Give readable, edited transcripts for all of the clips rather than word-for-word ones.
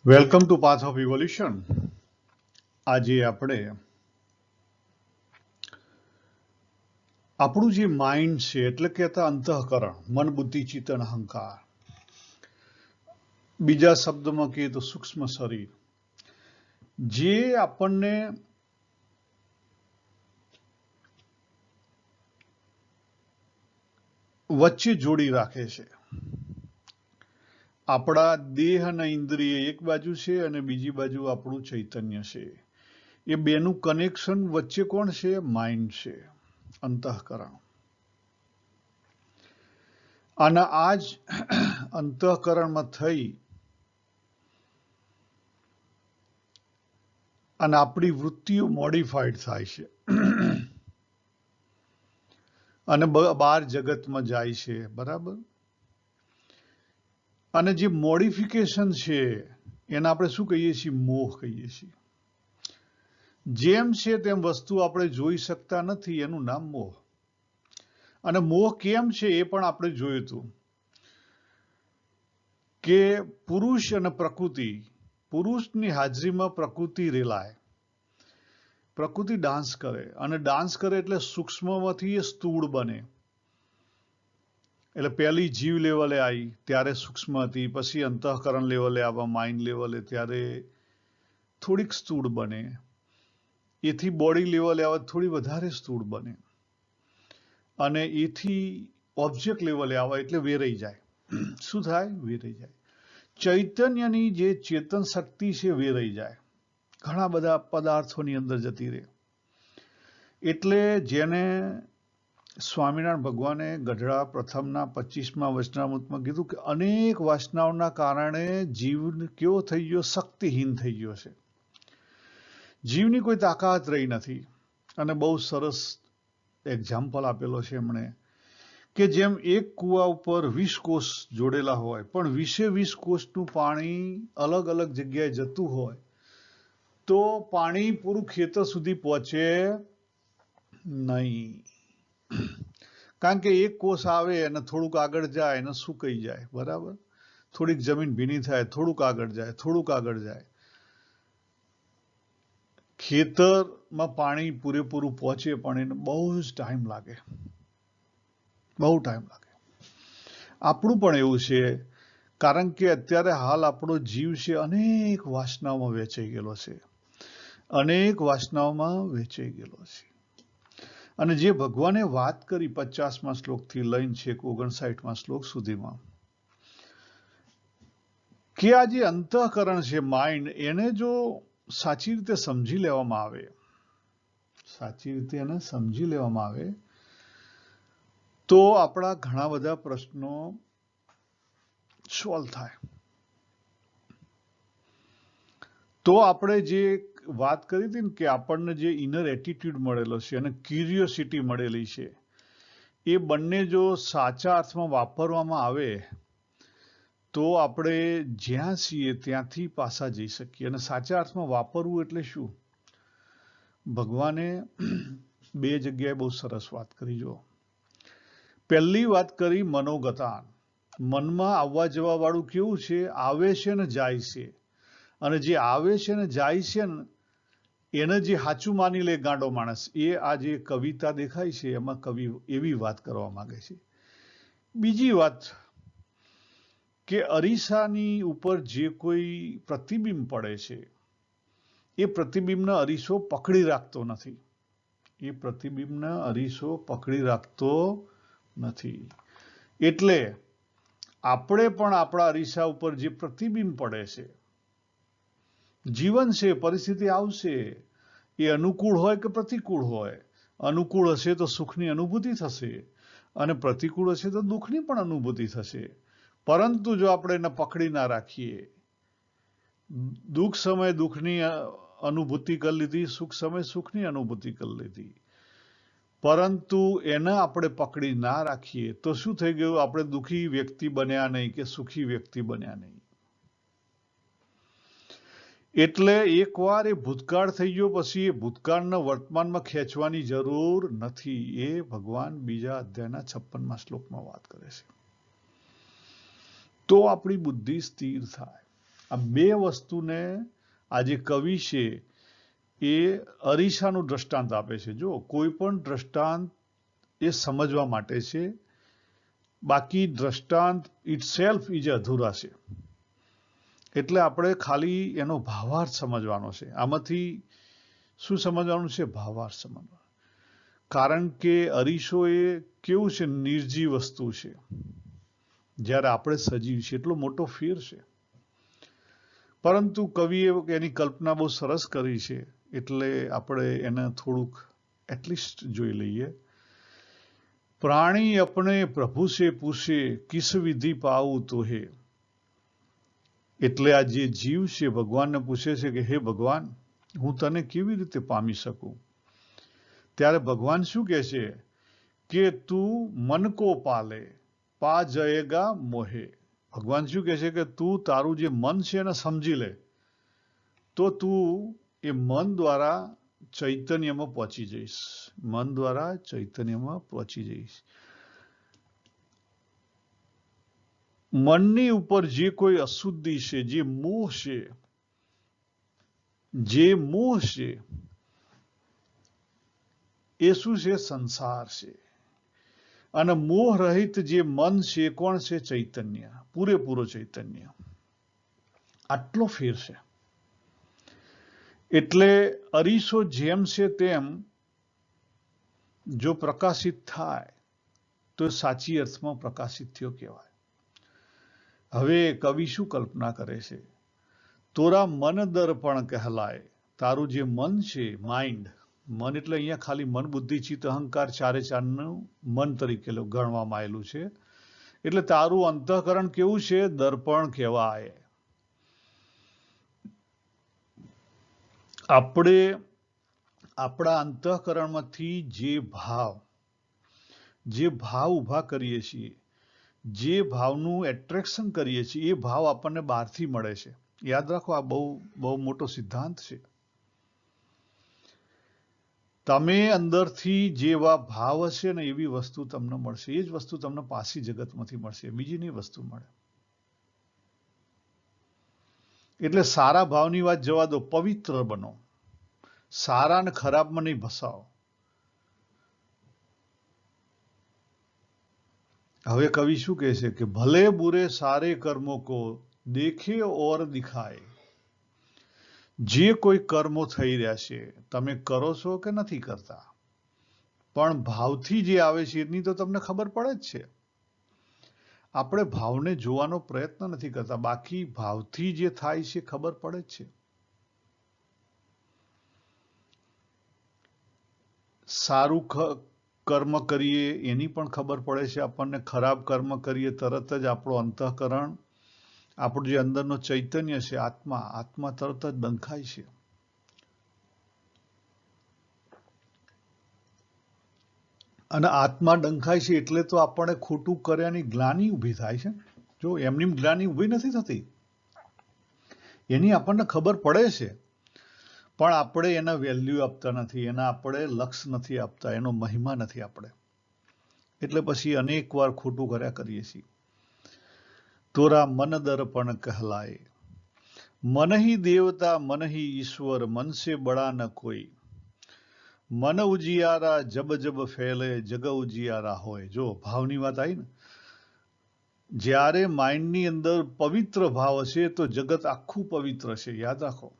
Welcome to path of evolution. આજે આપણે આપણું જે માઇન્ડ છે એટલે કહેતા અંતઃકરણ, મન, બુદ્ધિ, ચિત્ત અને અહંકાર, બીજા શબ્દમાં કહીએ તો સૂક્ષ્મ શરીર, જે આપણને વચ્ચે જોડી રાખે છે. આપણા દેહ અને ઇન્દ્રિય એક બાજુ છે અને બીજી બાજુ આપણું ચૈતન્ય છે. એ બેનું કનેક્શન વચ્ચે કોણ છે? માઇન્ડ છે, અંતઃકરણ. અને આ જ અંતઃકરણમાં થઈ અને આપણી વૃત્તિઓ મોડિફાઈડ થાય છે અને બહાર જગતમાં જાય છે. બરાબર? અને જે મોડિફિકેશન છે એને આપણે શું કહીએ છીએ? મોહ કહીએ છીએ. જેમ છે તેમ વસ્તુ આપણે જોઈ શકતા નથી, એનું નામ મોહ. અને મોહ કેમ છે એ પણ આપણે જોયું હતું કે પુરુષ અને પ્રકૃતિ, પુરુષની હાજરીમાં પ્રકૃતિ રેલાય, પ્રકૃતિ ડાન્સ કરે, અને ડાન્સ કરે એટલે સૂક્ષ્મમાંથી એ સ્થૂળ બને. એટલે પહેલી જીવ લેવલે આવી ત્યારે સૂક્ષ્મ હતી, પછી અંતઃકરણ લેવલે આવવા, માઇન્ડ લેવલે, ત્યારે થોડીક સ્થૂળ બને, એથી બોડી લેવલે આવે થોડી વધારે સ્થૂળ બને, અને એથી ઓબ્જેક્ટ લેવલે આવે એટલે વેરાઈ જાય. શું થાય? વેરાઈ જાય. ચૈતન્યની જે ચેતન શક્તિ છે વેરાઈ જાય, ઘણા બધા પદાર્થોની અંદર જતી રહે. એટલે જેને સ્વામિનારાયણ ભગવાને ગઢડા પ્રથમના 25મા વચનામૃતમાં કીધું કે અનેક વાસનાઓના કારણે જીવ કેવો થઈ ગયો? શક્તિહીન થઈ ગયો છે. જીવની કોઈ તાકાત રહી નથી. અને બહુ સરસ એક્ઝામ્પલ આપેલો છે એમણે કે જેમ એક કુવા ઉપર 20 કોષ જોડેલા હોય, પણ 20 કોષનું પાણી અલગ અલગ જગ્યાએ જતું હોય તો પાણી પૂરું ખેતર સુધી પહોંચે નહીં. કારણ કે એક કોષ આવે અને થોડુંક આગળ જાય અને સુકાઈ જાય. બરાબર? થોડીક જમીન ભીની થાય, થોડુંક આગળ જાય, થોડુંક આગળ જાય. ખેતરમાં પાણી પૂરેપૂરું પહોંચે પણ એને બહુ જ ટાઈમ લાગે, બહુ ટાઈમ લાગે. આપણું પણ એવું છે, કારણ કે અત્યારે હાલ આપણો જીવ છે અનેક વાસનાઓમાં વેચાઈ ગયેલો છે, અનેક વાસનાઓમાં વેચાઈ ગયેલો છે. અને જે ભગવાને વાત કરી 50મા શ્લોકથી લઈને છેક 59મા શ્લોક સુધીમાં, કે આ જે અંતઃકરણ છે, માઇન્ડ, એને જો સાચી રીતે સમજી લેવામાં આવે, સાચી રીતે એને સમજી લેવામાં આવે તો આપણા ઘણા બધા પ્રશ્નો સોલ્વ થાય. તો આપણે જે વાત કરી હતી ને કે આપણને જે ઇનર એટીટ્યુડ મળેલો છે અને ક્યુરિયોસિટી મળેલી છે, એ બંને જો સાચા અર્થમાં વાપરવામાં આવે તો આપણે જ્યાં છીએ ત્યાંથી પાછા જઈ શકીએ. અને સાચા અર્થમાં વાપરવું એટલે શું? ભગવાને બે જગ્યાએ બહુ સરસ વાત કરી. જો પહેલી વાત કરી મનોગતાન, મનમાં આવવા જવા વાળું કેવું છે? આવે છે ને જાય છે. અને જે આવે છે ને જાય છે ને એને જે સાચું માની લે ગાંડો માણસ, એ આ જે કવિતા દેખાય છે એમાં કવિ એવી વાત કરવા માંગે છે. બીજી વાત કે અરીસાની ઉપર જે કોઈ પ્રતિબિંબ પડે છે, એ પ્રતિબિંબને અરીસો પકડી રાખતો નથી. એ પ્રતિબિંબને અરીસો પકડી રાખતો નથી. એટલે આપણે પણ આપણા અરીસા ઉપર જે પ્રતિબિંબ પડે છે, જીવન છે, પરિસ્થિતિ આવશે, એ અનુકૂળ હોય કે પ્રતિકૂળ હોય, અનુકૂળ હશે તો સુખની અનુભૂતિ થશે અને પ્રતિકૂળ હશે તો દુઃખની પણ અનુભૂતિ થશે. પરંતુ જો આપણે એને પકડી ના રાખીએ, દુઃખ સમયે દુઃખની અનુભૂતિ કરી લીધી, સુખ સમયે સુખની અનુભૂતિ કરી લીધી, પરંતુ એને આપણે પકડી ના રાખીએ તો શું થઈ ગયું? આપણે દુઃખી વ્યક્તિ બન્યા નહીં કે સુખી વ્યક્તિ બન્યા નહીં. એટલે એકવાર એ ભૂતકાળ થઈ ગયો પછી એ ભૂતકાળને વર્તમાનમાં ખેંચવાની જરૂર નથી. એ ભગવાન બીજા અધ્યાયના 56મા શ્લોકમાં વાત કરે છે. તો આપણી બુદ્ધિ સ્થિર થાય. આ બે વસ્તુને આ જે કવિ છે એ અરીસાનું દ્રષ્ટાંત આપે છે. જો કોઈ પણ દ્રષ્ટાંત એ સમજવા માટે છે, બાકી દ્રષ્ટાંત ઇટસેલ્ફ ઇઝ અધૂરા છે. એટલે આપણે ખાલી એનો ભાવાર્થ સમજવાનો છે. આમાંથી શું સમજવાનું છે? ભાવાર્થ સમજવાનો. કારણ કે અરીસો એ કેવું છે? નિર્જીવ વસ્તુ છે, જ્યારે આપણે સજીવ છીએ. એટલો મોટો ફેર છે. પરંતુ કવિએ એની કલ્પના બહુ સરસ કરી છે, એટલે આપણે એને થોડુંક એટલીસ્ટ જોઈ લઈએ. પ્રાણી અપને પ્રભુ સે પૂછે, કિસ વિધિ પાઉં તો હે. એટલે આ જે જીવ છે ભગવાનને પૂછે છે કે હે ભગવાન, હું તને કેવી રીતે પામી શકું? ત્યારે ભગવાન શું કહે છે કે તું મન કો પાલે, પા જયેગા મોહે. ભગવાન શું કહે છે કે તું તારું જે મન છે એને સમજી લે, તો તું એ મન દ્વારા ચૈતન્યમાં પહોંચી જઈશ. મન દ્વારા ચૈતન્યમાં પહોંચી જઈશ. મનની ઉપર જે કોઈ અશુદ્ધિ છે, જે મોહ છે, એ શું છે? સંસાર છે. અને મોહ રહિત જે મન છે, કોણ છે? ચૈતન્ય, પૂરેપૂરો ચૈતન્ય. આટલો ફેર છે. એટલે અરીસો જેમ છે તેમ જો પ્રકાશિત થાય તો સાચી અર્થમાં પ્રકાશિત થયો કહેવાય. હવે કવિ શું કલ્પના કરે છે? તોરા મન દર્પણ કહેલાય. તારું જે મન છે, માઇન્ડ, મન એટલે અહીંયા ખાલી મન, બુદ્ધિ, ચિત્ત, અહંકાર ચારે ચારનું મન તરીકે ગણવામાં આવેલું છે. એટલે તારું અંતઃકરણ કેવું છે? દર્પણ કહેવાય. આપણે આપણા અંતઃકરણમાંથી જે ભાવ ઊભા કરીએ છીએ, જે ભાવનું એટ્રેક્શન કરીએ છીએ, એ ભાવ આપણને બહારથી મળે છે. યાદ રાખો, આ બહુ મોટો સિદ્ધાંત છે. તમે અંદરથી જેવા ભાવ હશે ને એવી વસ્તુ તમને મળશે. એ જ વસ્તુ તમને પાછી જગતમાંથી મળશે, બીજી નહીં વસ્તુ મળે. એટલે સારા ભાવની વાત જવા દો, પવિત્ર બનો. સારા અને ખરાબમાં નહીં ભસાઓ. હવે કવિ શું કહે છે કે ભલે બુરે સારે કર્મો કો દેખે ઓર દિખાય. જે કોઈ કર્મો થઈ રહ્યા છે, તમે કરો છો કે નથી કરતા, પણ ભાવથી જે આવે છે એની તો તમને ખબર પડે જ છે. આપણે ભાવને જોવાનો પ્રયત્ન નથી કરતા, બાકી ભાવથી જે થાય છે ખબર પડે જ છે. સારું કર્મ કરીએ એની પણ ખબર પડે છે આપણને. ખરાબ કર્મ કરીએ તરત જ આપણું અંતઃકરણ, આપણું જે અંદરનો ચૈતન્ય છે, આત્મા તરત જ ડંખાય છે. અને આત્મા ડંખાય છે એટલે તો આપણને ખોટું કર્યાની ગ્લાનિ ઊભી થાય છે. જો એમની ગ્લાનિ ઊભી નથી થતી, એની આપણને ખબર પડે છે, પણ આપણે એના વેલ્યુ આપતા નથી, એના આપણે લક્ષ નથી આપતા, એનો મહિમા નથી આપણે. એટલે પછી અનેક વાર ખોટું કર્યા કરીએ છીએ. તોરા મન દર્પણ કહેલાય. મન હી દેવતા મન હી ઈશ્વર, મન સે બડા ન કોઈ. મન ઉજિયારા જબ જબ ફેલે, જગ ઉજિયારા હોય. જો ભાવની વાત આવી ને, જ્યારે માઇન્ડની અંદર પવિત્ર ભાવ હશે તો જગત આખું પવિત્ર છે. યાદ રાખો.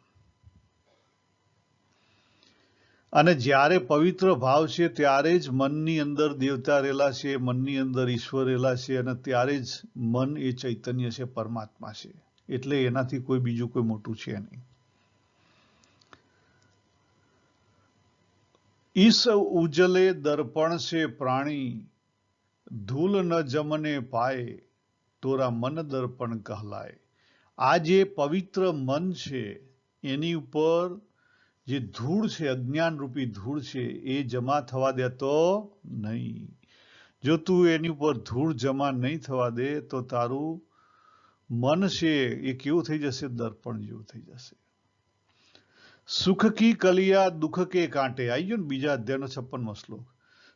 અને જ્યારે પવિત્ર ભાવ છે ત્યારે જ મનની અંદર દેવતા રહેલા છે, મનની અંદર ઈશ્વર રહેલા છે, અને ત્યારે જ મન એ ચૈતન્ય છે, પરમાત્મા છે. એટલે એનાથી કોઈ બીજું કોઈ મોટું છે નહીં. ઈસ ઉજલે દર્પણ સે પ્રાણી, ધૂલ ન જમને પાય. તોરા મન દર્પણ કહેલાય. આ જે પવિત્ર મન છે એની ઉપર જે ધૂળ છે, અજ્ઞાન રૂપી ધૂળ છે, એ જમા થવા દેતો નહીં. જો તું એની ઉપર ધૂળ જમા નહીં થવા દે તો તારું મન છે એ કેવું થઈ જશે? દર્પણ જેવું થઈ જશે. સુખ કી કલિયા દુઃખ કે કાંટે. આવી ગયો ને બીજા અધ્યાયનો 56મો શ્લોક.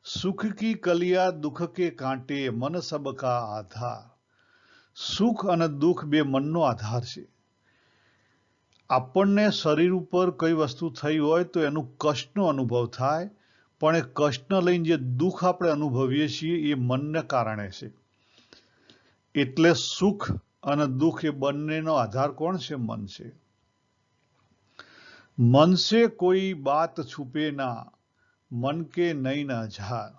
સુખ કી કલિયા દુઃખ કે કાંટે, મન સબ કા આધાર. સુખ અને દુઃખ બે મનનો આધાર છે. આપણને શરીર ઉપર કઈ વસ્તુ થઈ હોય તો એનું કષ્ટનો અનુભવ થાય, પણ એ કષ્ટને લઈને જે દુઃખ આપણે અનુભવીએ છીએ એ મનને કારણે છે. એટલે સુખ અને દુઃખ એ બંનેનો આધાર કોણ છે? મન છે. મન સે કોઈ બાત છુપે ના, મન કે નૈન હજાર.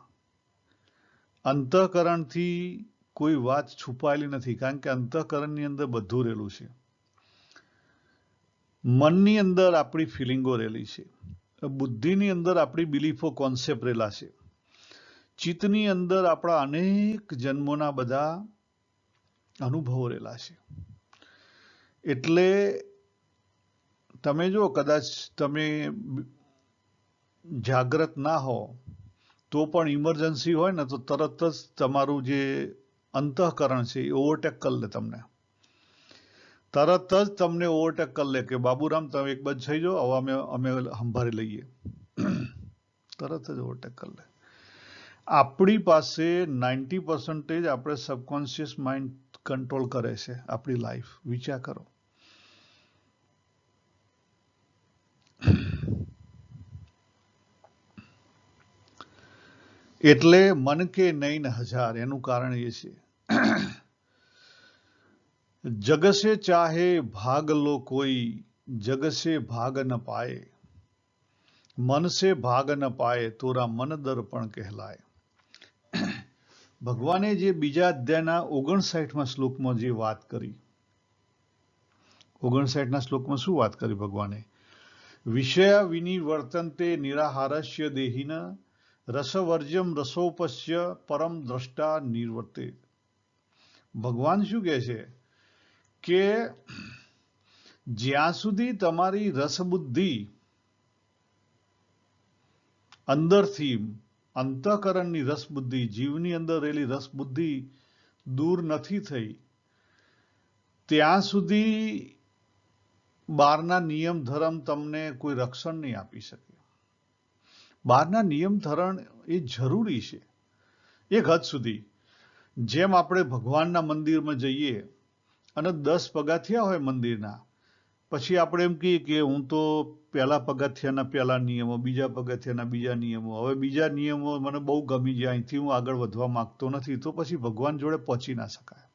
અંતઃકરણથી કોઈ વાત છુપાયેલી નથી, કારણ કે અંતઃકરણની અંદર બધું રહેલું છે. મનની અંદર આપણી ફિલિંગો રહેલી છે, બુદ્ધિની અંદર આપણી બિલીફો, કોન્સેપ્ટ રહેલા છે, ચિત્તની અંદર આપણા અનેક જન્મોના બધા અનુભવો રહેલા છે. એટલે તમે જો કદાચ તમે જાગ્રત ના હો તો પણ ઇમરજન્સી હોય ને તો તરત જ તમારું જે અંતઃકરણ છે એ ઓવરટેક કરી લે તમને. તરત જ તમને ઓવરટેક કરી લે કે બાબુરામ તમે એક બાજુ થઈ જાઓ, હવે અમે સંભાળી લઈએ. તરત જ ઓવરટેક કરી લે. આપણી પાસે 90% આપણે સબકોન્શિયસ માઇન્ડ કંટ્રોલ કરે છે આપણી લાઈફ. વિચાર કરો. એટલે મન કે નૈન હજાર, એનું કારણ એ છે જગ સે ચાહે ભાગ લો કોઈ, જગ સે ભાગ ન પાए, મન સે ભાગ ન પાए, તોરા મન દર્પણ કહેલાય. ભગવાને જે બીજા અધ્યાયના 59મા શ્લોકમાં જે વાત કરી, 59ના શ્લોકમાં શું વાત કરી ભગવાને? વિષયા વિનિવર્તન્તે નિરાહારસ્ય દેહિન, રસવર્જ્યમ રસોપસ્ય પરમ દ્રષ્ટા નિર્વર્તે. ભગવાન શું કહે છે કે જ્યાં સુધી તમારી રસબુદ્ધિ અંદરથી, અંતઃકરણની રસબુદ્ધિ, જીવની અંદર રહેલી રસબુદ્ધિ દૂર નથી થઈ, ત્યાં સુધી બહારના નિયમ ધર્મ તમને કોઈ રક્ષણ નહીં આપી શકે. બહારના નિયમ ધર્મ એ જરૂરી છે એક હદ સુધી. જેમ આપણે ભગવાનના મંદિરમાં જઈએ અને 10 પગથિયા હોય મંદિરના, પછી આપણે એમ કહીએ કે હું તો પહેલા પગથિયાના પહેલા નિયમો, બીજા પગથિયાના બીજા નિયમો, હવે બીજા નિયમો મને બહુ ગમી ગયા, અહીંથી હું આગળ વધવા માંગતો નથી, તો પછી ભગવાન જોડે પહોંચી ના શકાય.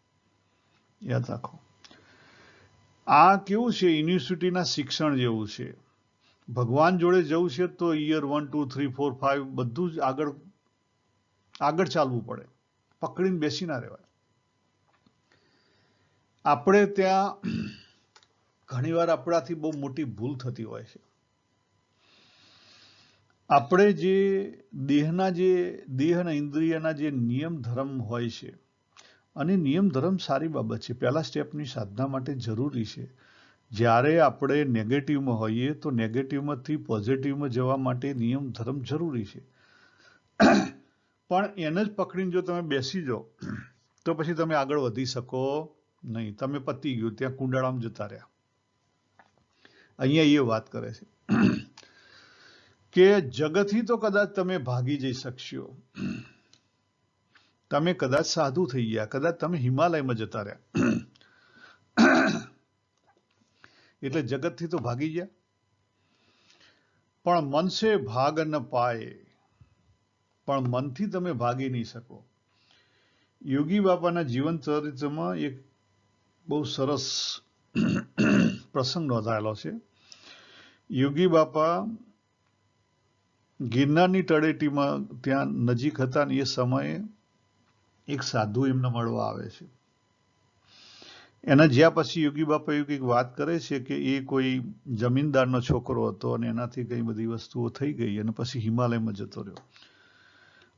યાદ રાખો, આ કેવું છે? યુનિવર્સિટીના શિક્ષણ જેવું છે. ભગવાન જોડે જવું છે તો યર 1 2 3 4 5 બધું જ આગળ ચાલવું પડે, પકડીને બેસી ના રહેવાય. આપણે ત્યાં ઘણીવાર આપણાથી બહુ મોટી ભૂલ થતી હોય છે. આપણે જે દેહ અને ઇન્દ્રિયના જે નિયમ ધર્મ હોય છે, અને નિયમ ધર્મ સારી બાબત છે, પહેલા સ્ટેપની સાધના માટે જરૂરી છે. જ્યારે આપણે નેગેટિવમાં હોઈએ તો નેગેટિવમાંથી પોઝિટિવમાં જવા માટે નિયમ ધર્મ જરૂરી છે. પણ એને જ પકડીને જો તમે બેસી જાઓ તો પછી તમે આગળ વધી શકો નહીં. તમે પતી ગયું, ત્યાં કુંડાળામાં જતા રહ્યા. અહીંયા એ વાત કરે છે કે જગતથી તો કદાચ તમે ભાગી જઈ શકશો, તમે કદાચ સાધુ થઈ ગયા, કદાચ તમે હિમાલયમાં જતા રહ્યા, એટલે જગતથી તો ભાગી ગયા, પણ મન સે ભાગ ન પાए, પણ મનથી તમે ભાગી નહીં શકો. યોગી બાપાના જીવન ચરિત્રમાં એક બહુ સરસ પ્રસંગ નોંધાયેલો છે. યોગી બાપા ગિરનારની તળેટીમાં ત્યાં નજીક હતા ને એ સમયે એક સાધુ એમને મળવા આવે છે. એના જ્યાં પછી યોગી બાપા એવું કંઈક વાત કરે છે કે એ કોઈ જમીનદારનો છોકરો હતો અને એનાથી કઈ બધી વસ્તુઓ થઈ ગઈ અને પછી હિમાલયમાં જતો રહ્યો.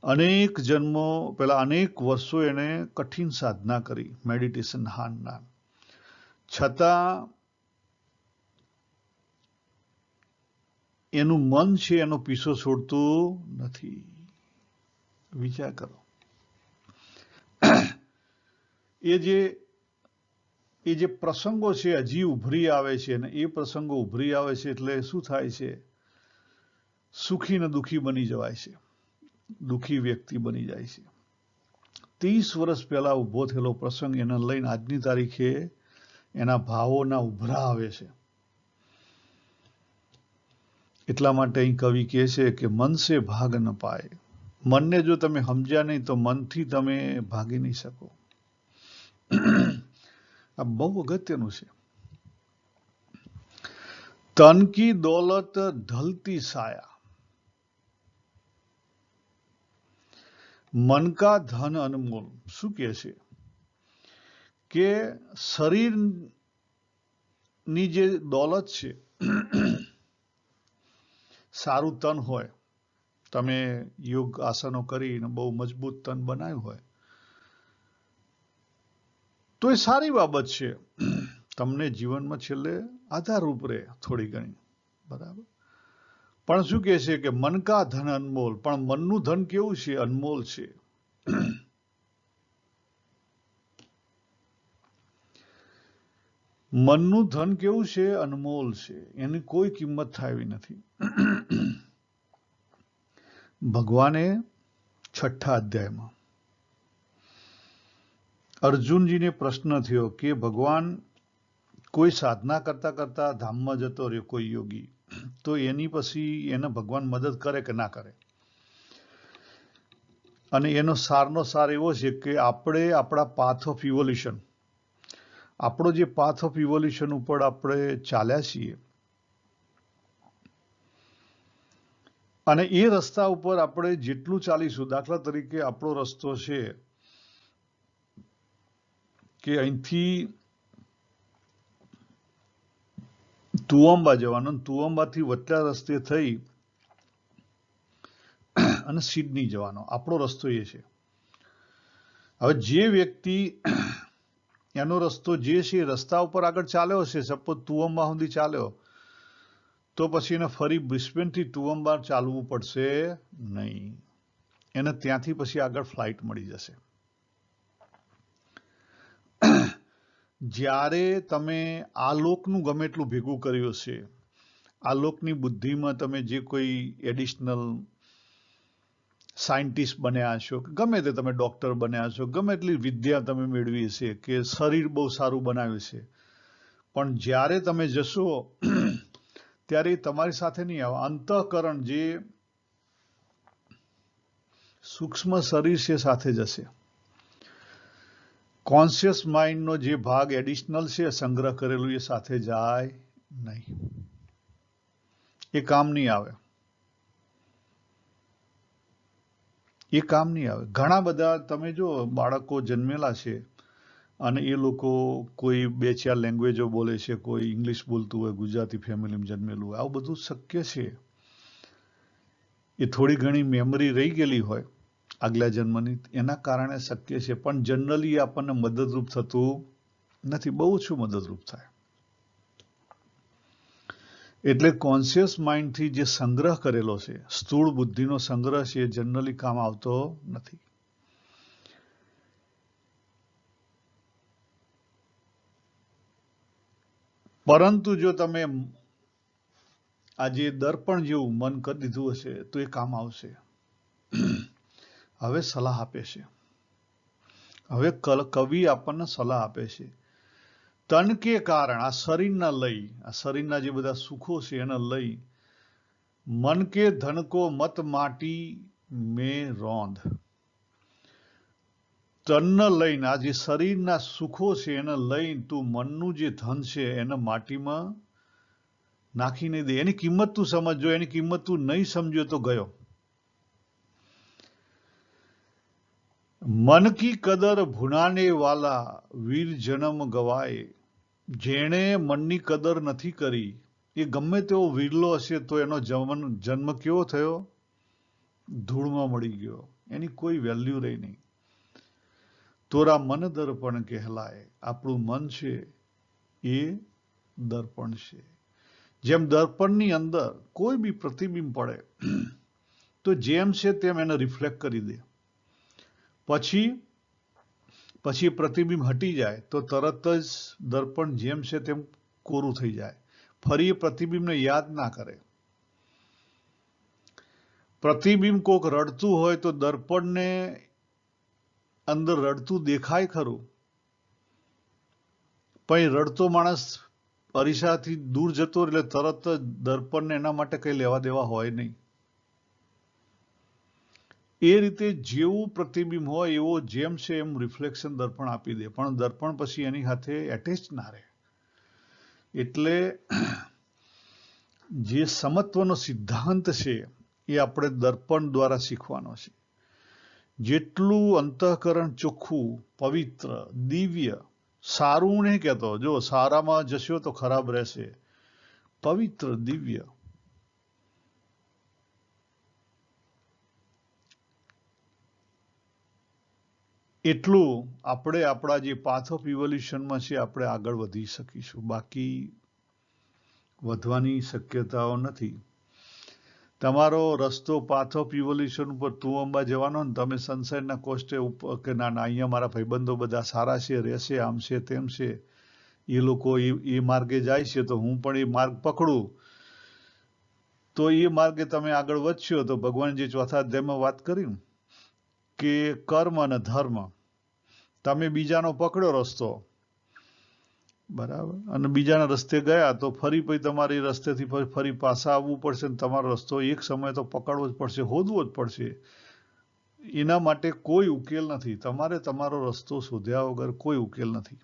અનેક જન્મો પહેલા, અનેક વર્ષો એને કઠિન સાધના કરી, મેડિટેશન, હાનના, છતાં એનું મન છે એનો પીછો છોડતું નથી. વિચાર કરો. એ જે પ્રસંગો છે હજી ઉભરી આવે છે, અને એ પ્રસંગો ઉભરી આવે છે એટલે શું થાય છે? સુખી ને દુઃખી બની જવાય છે, દુઃખી વ્યક્તિ બની જાય છે. 30 વર્ષ પહેલા ઉભો થયેલો પ્રસંગ એને લઈને આજની તારીખે એના ભાવોના ઉભરા આવે છે. એટલા માટે અહીં કવિ કહે છે કે મન સે ભાગ ન પાય. મનને જો તમે સમજ્યા નહીં તો મનથી તમે ભાગી નહીં શકો. આ બહુ અગત્યનું છે. તન કી દોલત ઢલતી સાયા, મન કા ધન અનમોલ. શું કહે છે કે શરીરની જે દોલત છે, સારું તન હોય, તમે યોગ આસનો કરીને બહુ મજબૂત તન બનાવ્યું હોય તો એ સારી બાબત છે, તમને જીવનમાં છેલ્લે આધારરૂપ રહે થોડી ઘણી, બરાબર. પણ શું કહે છે કે મન કા ધન અનમોલ, પણ મનનું ધન કેવું છે? અનમોલ છે. મનનું ધન કેવું છે? અનમોલ છે. એની કોઈ કિંમત થાય એવી નથી. ભગવાને 6ઠ્ઠા અધ્યાયમાં અર્જુનજીને પ્રશ્ન થયો કે ભગવાન, કોઈ સાધના કરતા કરતા ધામમાં જતો રહ્યો કોઈ યોગી, તો એની પછી એને ભગવાન મદદ કરે કે ના કરે? અને એનો સારનો સાર એવો છે કે આપણે આપણા પાથ ઓફ ઇવોલ્યુશન, આપણો જે પાથ ઓફ ઇવોલ્યુશન ઉપર આપણે ચાલ્યા છીએ અને એ રસ્તા ઉપર આપણે જેટલું ચાલીશું, દાખલા તરીકે આપણો રસ્તો છે કે અહીંથી તુવંબા જવાનું, તુવંબાથી વચલા રસ્તે થઈ અને સિડની જવાનો, આપણો રસ્તો એ છે. હવે જે વ્યક્તિ એનો રસ્તો જે છે રસ્તા ઉપર આગળ ચાલ્યો છે, સપોઝ તુવંબા સુધી ચાલ્યો, તો પછી એને ફરી બ્રિસ્બેનથી તુવંબા ચાલવું પડશે નહીં. એને ત્યાંથી પછી આગળ ફ્લાઇટ મળી જશે. જ્યારે તમે આ લોકનું ગમે એટલું ભેગું કર્યું છે, આ લોકની બુદ્ધિમાં તમે જે કોઈ એડિશનલ સાયન્ટિસ્ટ બન્યા છો, ગમે તે તમે ડોક્ટર બન્યા છો, ગમે એટલી વિદ્યા તમે મેળવી છે, કે શરીર બહુ સારું બનાવ્યું છે, પણ જ્યારે તમે જશો ત્યારે તમારી સાથે નહીં આવે. અંતઃકરણ, જે સૂક્ષ્મ શરીર છે, સાથે જશે. કોન્શિયસ માઇન્ડનો જે ભાગ એડિશનલ છે સંગ્રહ કરેલું, એ સાથે જાય નહીં. એ કામ નહીં આવે. એ કામ નહીં આવે. ઘણા બધા તમે જો બાળકો જન્મેલા છે અને એ લોકો કોઈ 2-4 લેંગ્વેજો બોલે છે, કોઈ ઇંગ્લિશ બોલતું હોય, ગુજરાતી ફેમિલીમાં જન્મેલું હોય, આવું બધું શક્ય છે. એ થોડી ઘણી મેમરી રહી ગયેલી હોય આગલા જન્મની, એના કારણે શક્ય છે. પણ જનરલી આપણને મદદરૂપ થતું નથી, બહુ ઓછું મદદરૂપ થાય. એટલે કોન્શિયસ માઇન્ડથી જે સંગ્રહ કરેલો છે, સ્થૂળ બુદ્ધિનો સંગ્રહ છે, એ જનરલી કામ આવતો નથી. પરંતુ જો તમે આજે દર્પણ જેવું મન કરી દીધું હશે તો એ કામ આવશે. હવે સલાહ આપે છે, હવે કવિ આપણને સલાહ આપે છે. તન કે કારણ, આ શરીરના લઈ, આ શરીરના જે બધા સુખો છે એને લઈ, મન કે ધન કો મત માટી મેં રોંધ. તનને લઈને, આ જે શરીરના સુખો છે એને લઈને તું મનનું જે ધન છે એને માટીમાં નાખી નહીં દે. એની કિંમત તું સમજજો, એની કિંમત તું નહીં સમજ્યો તો ગયો. મન કી કદર ભુનાને વાલા વીર જન્મ ગવાય. જેણે મનની કદર નથી કરી, એ ગમે તેવો વીરલો હશે તો એનો જન્મ કેવો થયો? ધૂળમાં મળી ગયો. એની કોઈ વેલ્યુ રહી નહીં. તોરા મન દર્પણ કહેલાય. આપણું મન છે એ દર્પણ છે. જેમ દર્પણની અંદર કોઈ બી પ્રતિબિંબ પડે તો જેમ છે તેમ એને રિફ્લેક્ટ કરી દે. પછી પ્રતિબિંબ હટી જાય તો તરત જ દર્પણ જેમ છે તેમ કોરું થઈ જાય. ફરી એ પ્રતિબિંબને યાદ ના કરે. પ્રતિબિંબ કોક રડતું હોય તો દર્પણને અંદર રડતું દેખાય ખરું, પણ રડતો માણસ અરીસાથી દૂર જતો એટલે તરત જ દર્પણને એના માટે કઈ લેવા દેવા હોય નહીં. એ રીતે જેવું પ્રતિબિંબ હોય એવો જેમ છે એમ રિફ્લેક્શન દર્પણ આપી દે, પણ દર્પણ પછી એની સાથે એટેચ ના રહે. એટલે જે સમત્વનો સિદ્ધાંત છે એ આપણે દર્પણ દ્વારા શીખવાનો છે. જેટલું અંતઃકરણ ચોખ્ખું, પવિત્ર, દિવ્ય, સારું નહીં કહેતો, જો સારામાં જશો તો ખરાબ રહેશે, પવિત્ર, દિવ્ય, એટલું આપણે આપણા જે પાથ ઓફ ઇવોલ્યુશનમાં છે આપણે આગળ વધી શકીશું. બાકી વધવાની શક્યતાઓ નથી. તમારો રસ્તો પાથ ઓફ ઇવોલ્યુશન ઉપર તુંબા જવાનો ને તમે સનસાઇનના કોસ્ટે ઉપર કે ના અહીંયા મારા ભાઈબંધો બધા સારા છે, રહેશે, આમ છે, તેમ છે, એ લોકો એ માર્ગે જાય છે તો હું પણ એ માર્ગ પકડું, તો એ માર્ગે તમે આગળ વધશો તો ભગવાન જે ચોથા અધ્યાયમાં વાત કરી કે કર્મ અને ધર્મ, તમે બીજાનો પકડ્યો રસ્તો, બરાબર, અને બીજાના રસ્તે ગયા તો ફરી પછી તમારે એ રસ્તેથી ફરી પાછા આવવું પડશે ને તમારો રસ્તો એક સમય તો પકડવો જ પડશે, હોદવો જ પડશે. એના માટે કોઈ ઉકેલ નથી. તમારે તમારો રસ્તો શોધ્યા વગર કોઈ ઉકેલ નથી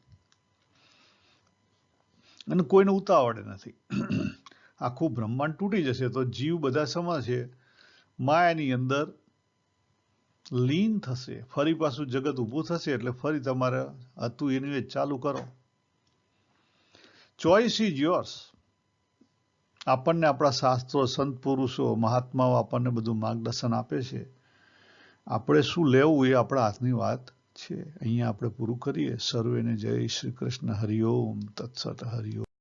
અને કોઈને ઉતાવળે નથી. આખું બ્રહ્માંડ તૂટી જશે તો જીવ બધા સમાશે, માયાની અંદર લીન થશે, ફરી પાછું જગત ઊભું થશે એટલે ફરી તમારે હતું એની જ ચાલુ કરો. Choice is yours. આપણને આપણા શાસ્ત્રો, સંત પુરુષો, મહાત્માઓ આપણને બધું માર્ગદર્શન આપે છે. આપણે શું લેવું એ આપણા હાથની વાત છે. અહીંયા આપણે પૂરું કરીએ. સર્વેને જય શ્રી કૃષ્ણ. હરિઓમ તત્સત. હરિઓમ.